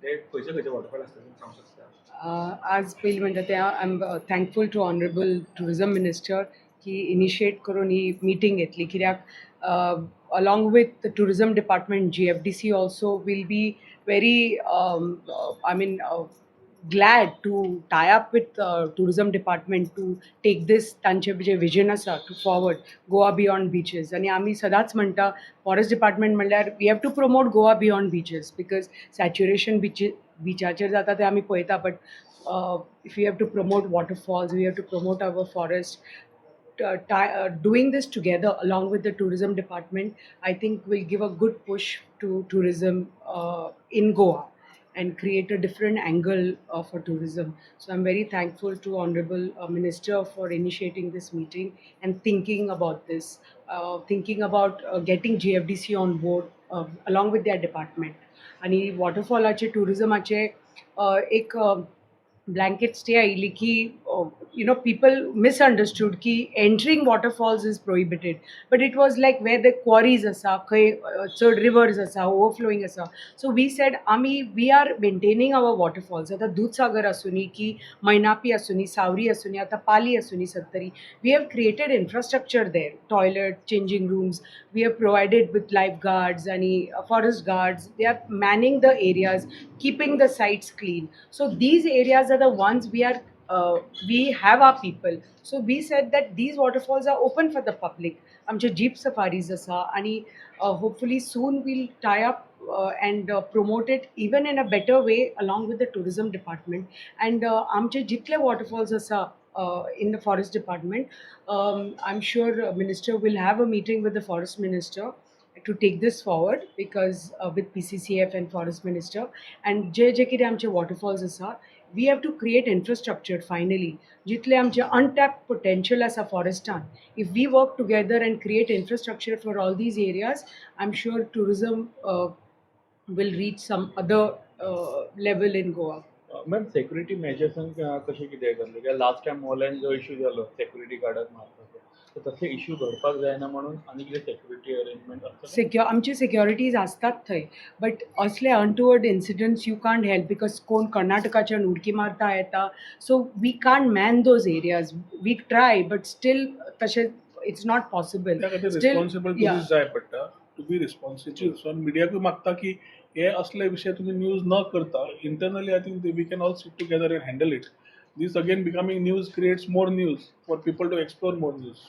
ते खंयचे खंयचे वॉटरफॉल आसता तुमी सांगू शकता? आज पयलीं म्हणटा तें I am thankful to honourable tourism minister की इनिशिएट करून ही मिटींग घेतली कित्याक along with the tourism department GFDC also will be very I mean glad to tie up with tourism department to take this तांचे जे vision आसा to forward Goa beyond beaches आणि आमी सदांच म्हणटा फॉरेस्ट डिपार्टमेंट म्हणल्यार we have to promote Goa beyond beaches because saturation बिचाचेर जाता तें आमी पळयता but if we have to promote waterfalls, we have to promote our forest. Doing this together along with the tourism department, I think will give a good push to tourism in Goa and create a different angle for tourism. So I'm very thankful to Honorable Minister for initiating this meeting and thinking about this, thinking about getting GFDC on board along with their department. आणि वॉटरफॉलाचे टुरिझमाचे एक blanket stay आयिल्ली की people misunderstood की entering waterfalls is prohibited, but it was like where the quarries asa खंय चड rivers asa overflowing asa. So we said we are maintaining our waterfalls. आता दूधसागर आसुनी की मैनापी आसुनी सावरी आसुनी आता पाली आसुनी सत्तरी, we have created infrastructure there, toilet, changing rooms, we have provided with lifeguards and forest guards. They are manning the areas, keeping the sites clean. So these areas are the ones we have our people. So we said that these waterfalls are open for the public. आमचे jeep safaris asa आणि hopefully soon we'll tie up and promote it even in a better way along with the tourism department. And आमचे जितले waterfalls asa in the forest department, I'm sure minister will have a meeting with the forest minister to take this forward because with PCCF and forest minister and जे कितें आमचे waterfalls asa, we have to create infrastructure finally. जितले आमचे untapped potential asa forestan, if we work together and create infrastructure for all these areas, I'm sure tourism will reach some other level in Goa. Ma'am security measures कशें कितें करलें कित्याक last time मोल्यान जो issue जालो security गार्डाक मारपाचो, सो तशे issue घडपाक जायना म्हणून आनी कितें सेक्युरिटी अरेंजमेंट आसता? आमची सिक्युरिटीज असतात थंय, बट असले untoward incidents you can't help because कोण कर्नाटकाच्यान उडकी मारता येता, so we can't man those areas. We try but still तशें इट्स नॉट पॉसिबल. रिस्पॉन्सिबल जाय पडटा टू बी रिस्पॉन्सिबल. सो मिडियाकूय मागता की हे असले विषय तुम्ही न्यूज न करता internally I think we can all sit together and handle it. This again becoming news creates more news for people to explore more news.